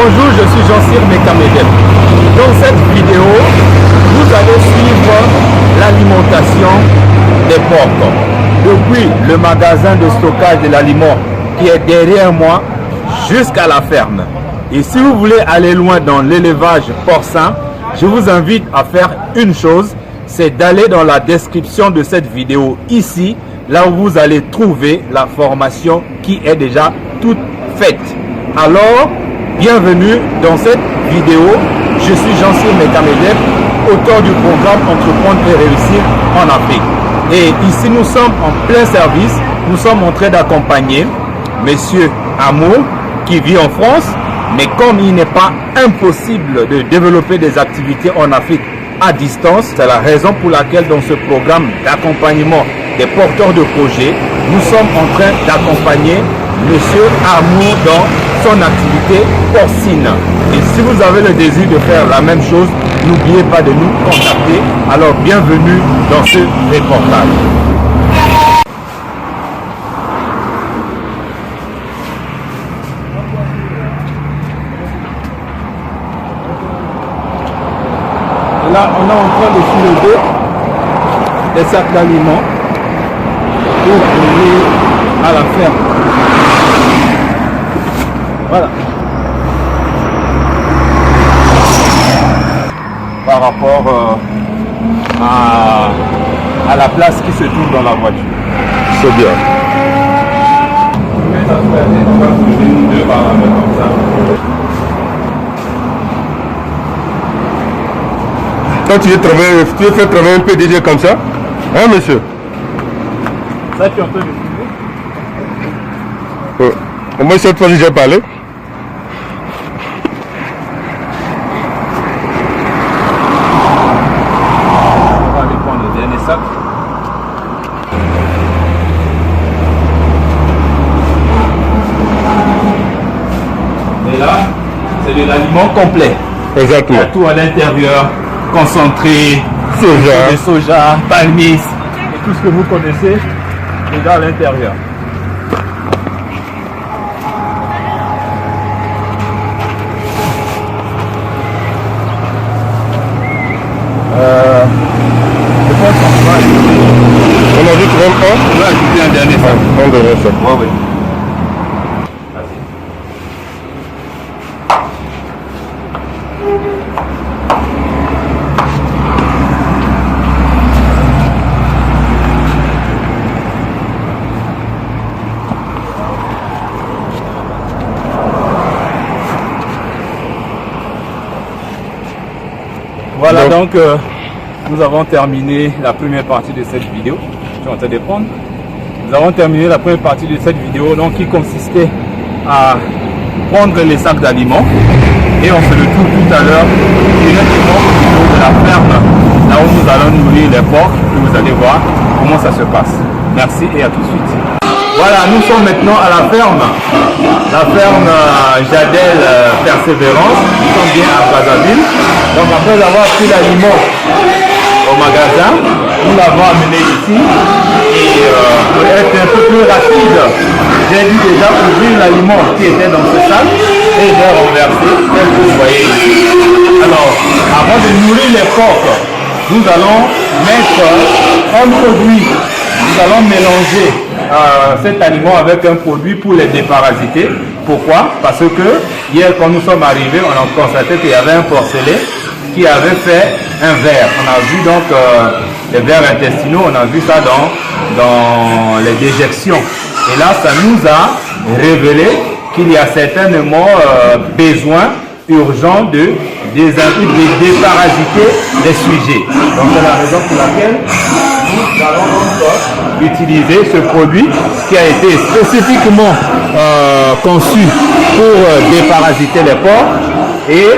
Bonjour, je suis Jean-Cyr Mekamedem. Dans cette vidéo, vous allez suivre l'alimentation des porcs. Depuis le magasin de stockage de l'aliment qui est derrière moi jusqu'à la ferme. Et si vous voulez aller loin dans l'élevage porcin, je vous invite à faire une chose, c'est d'aller dans la description de cette vidéo ici, là où vous allez trouver la formation qui est déjà toute faite. Alors, bienvenue dans cette vidéo. Je suis Jean-Cyr Mekamedem, auteur du programme Entreprendre et réussir en Afrique. Et ici, nous sommes en plein service. Nous sommes en train d'accompagner Monsieur Amour qui vit en France. Mais comme il n'est pas impossible de développer des activités en Afrique à distance, c'est la raison pour laquelle dans ce programme d'accompagnement des porteurs de projets, nous sommes en train d'accompagner Monsieur Amour dans son activité porcine. Et si vous avez le désir de faire la même chose, n'oubliez pas de nous contacter. Alors bienvenue dans ce reportage. Là, on est en train de soulever des sacs d'aliments pour aller à la ferme. Voilà. Par rapport à la place qui se trouve dans la voiture. C'est bien. Quand tu veux faire travailler un PDG comme ça, hein monsieur? Ça tu es en train de filmer? Au moins cette fois j'ai parlé. On va aller prendre le dernier sac. Et là, c'est de l'aliment complet. Exactement. Il y a tout à l'intérieur, concentré, Soja. de soja, palmis, et tout ce que vous connaissez est dans l'intérieur. Je pense qu'on va ajouter, On a dit on va ajouter un dernier sac. un dernier sac. Ouais, oui. Voilà donc nous avons terminé la première partie de cette vidéo. Je suis en train de prendre. Nous avons terminé la première partie de cette vidéo donc, qui consistait à prendre les sacs d'aliments et on se retrouve tout à l'heure directement au niveau de la ferme là où nous allons nourrir les porcs et vous allez voir comment ça se passe. Merci et à tout de suite. Voilà, nous sommes maintenant à la ferme Jadel Persévérance. Nous sommes bien à Brazzaville. Donc après avoir pris l'aliment au magasin, nous l'avons amené ici et pour être un peu plus rapide, j'ai dû déjà ouvrir l'aliment qui était dans ce sac et j'ai renversé tel que vous voyez ici. Alors, avant de nourrir les porcs, nous allons mettre un produit. Nous allons mélanger cet aliment avec un produit pour les déparasiter. Pourquoi? Parce que hier quand nous sommes arrivés, on a constaté qu'il y avait un porcelet qui avait fait un ver. On a vu donc les vers intestinaux, on a vu ça dans les déjections. Et là, ça nous a révélé qu'il y a certainement besoin urgent de déparasiter les sujets. Donc c'est la raison pour laquelle nous allons donc utiliser ce produit qui a été spécifiquement conçu pour déparasiter les porcs et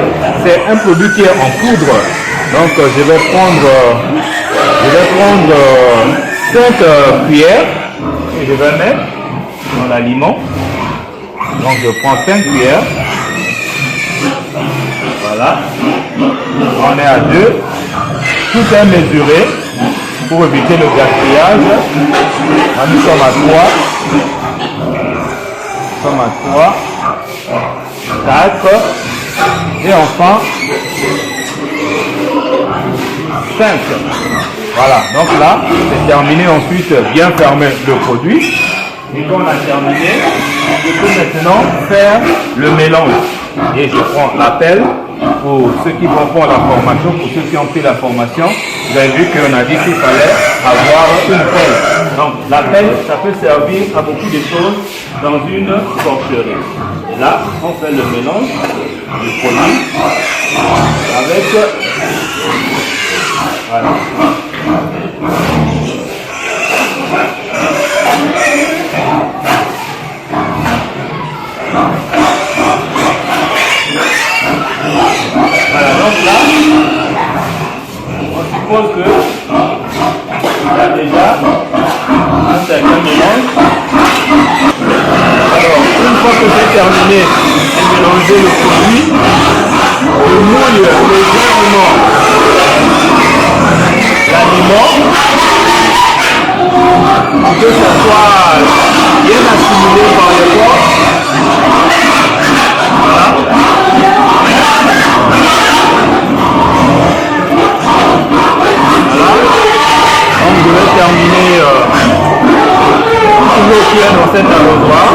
c'est un produit qui est en poudre. Donc je vais prendre 5 cuillères et je vais mettre dans l'aliment. Donc je prends 5 cuillères. Voilà. On est à 2. Tout est mesuré pour éviter le gaspillage. Là, nous sommes à 3. Nous sommes à 3. 4. Et enfin, 5. Voilà, donc là, c'est terminé. Ensuite, bien fermer le produit. Et quand on a terminé, je peux maintenant faire le mélange. Et je prends la pelle. Pour ceux qui vont faire la formation, pour ceux qui ont pris la formation, vous avez vu qu'on a dit qu'il fallait avoir une pelle. Donc la pelle, ça peut servir à beaucoup de choses dans une porcherie. Et là, on fait le mélange du produit avec... Voilà. Voilà, donc là, on suppose que il y a déjà un certain mélange. Alors, une fois que j'ai terminé de mélanger le produit, je mouille légèrement l'aliment pour que ça soit bien assimilé par le corps. Voilà. Donc je vais terminer toujours cuire dans cet arrosoir.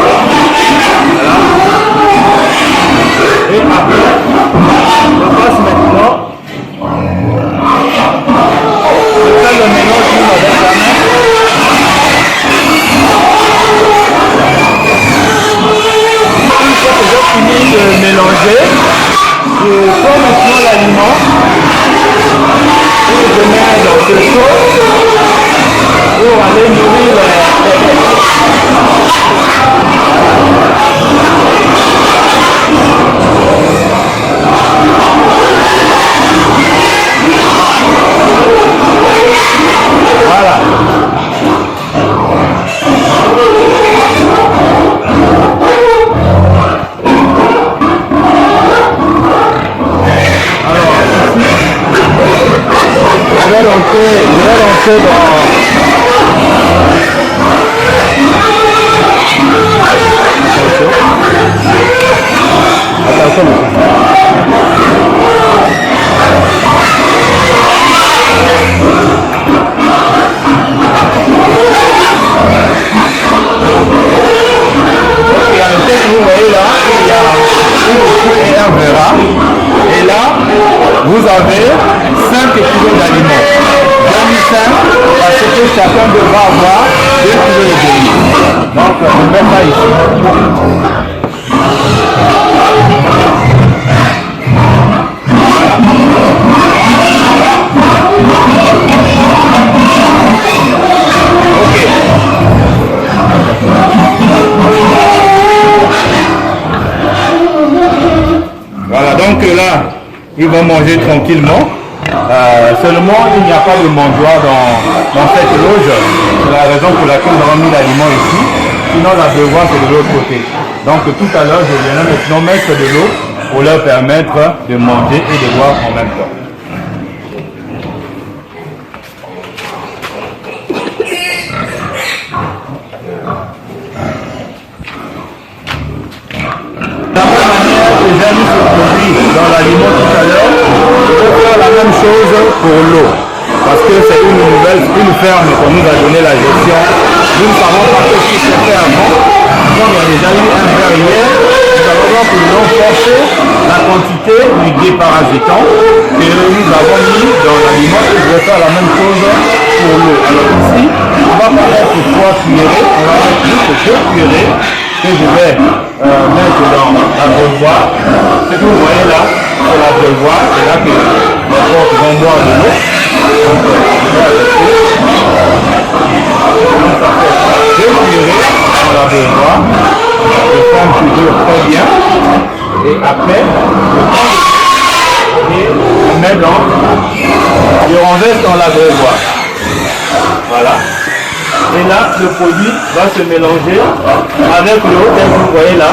Voilà. Et après, je passe maintenant. Je fais le mélange avec la main. Une fois que j'ai fini de mélanger, je prends maintenant l'aliment. Et je mets dans ce seau pour aller nourrir les bêtes. Voilà. Je vais lancer dans... Attention. Et à l'intérieur, vous voyez là, il y a une coupe et un verra. Et là, vous avez 5 kilos d'aliments. J'en ai 5 parce que chacun devra avoir 2 kilos de demi. Donc, je mets ça ici. Ok. Voilà, donc là, ils vont manger tranquillement. Seulement, il n'y a pas de mangeoire dans cette loge. C'est la raison pour laquelle nous avons mis l'aliment ici. Sinon, la devoir, c'est de l'autre côté. Donc, tout à l'heure, je viendrai maintenant mettre de l'eau pour leur permettre de manger et de boire en même temps. J'ai mis ce produit dans l'aliment tout à l'heure, je vais faire la même chose pour l'eau. Parce que c'est une ferme qu'on nous a donné la gestion. Nous ne savons pas ce qui s'est fait avant. Comme il y a déjà eu un verre hier, nous allons voir que nous avons forcé la quantité du déparasitant que nous avons mis dans l'aliment et je vais faire la même chose pour l'eau. Alors ici, on va pas mettre 3 cuillerées, on va mettre juste 2 cuillerées que je vais mettre dans l'abreuvoir. Ce que vous voyez là, c'est l'abreuvoir, c'est là que les porcs vont boire de l'eau. Donc, je vais ajouter. Donc, ça fait 2 cuillerées dans l'abreuvoir. Je forme toujours très bien. Et après, je prends et je mets dans, je renverse dans l'abreuvoir. Voilà. Et là, le produit va se mélanger avec l'eau, tel que vous voyez là.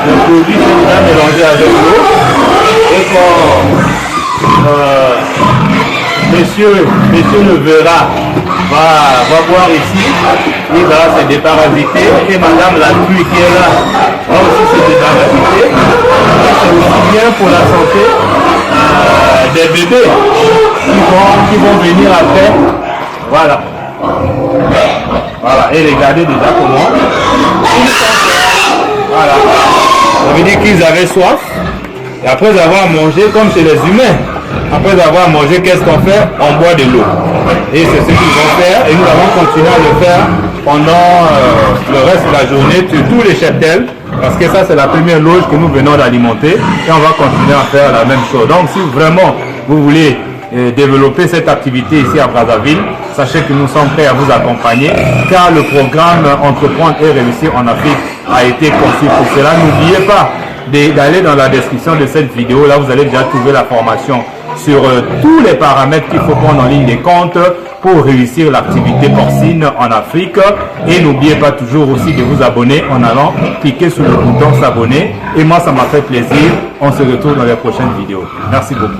Le produit s'est déjà mélangé avec l'eau. Et quand monsieur le verra va voir ici, il va se déparasiter, et madame la pluie qui est là va aussi se déparasiter. C'est aussi bien pour la santé des bébés qui vont venir après. Voilà. Voilà, et regardez déjà comment. Voilà. Ça veut dire qu'ils avaient soif, et après avoir mangé, comme chez les humains, après avoir mangé, qu'est-ce qu'on fait? On boit de l'eau. Et c'est ce qu'ils vont faire, et nous allons continuer à le faire pendant le reste de la journée sur tous les cheptels, parce que ça c'est la première loge que nous venons d'alimenter, et on va continuer à faire la même chose. Donc si vraiment vous voulez développer cette activité ici à Brazzaville, sachez que nous sommes prêts à vous accompagner, car le programme Entreprendre et réussir en Afrique a été conçu pour cela. N'oubliez pas d'aller dans la description de cette vidéo, là vous allez déjà trouver la formation sur tous les paramètres qu'il faut prendre en ligne des comptes pour réussir l'activité porcine en Afrique. Et n'oubliez pas toujours aussi de vous abonner en allant cliquer sur le bouton s'abonner. Et moi ça m'a fait plaisir. On se retrouve dans les prochaines vidéos. Merci beaucoup.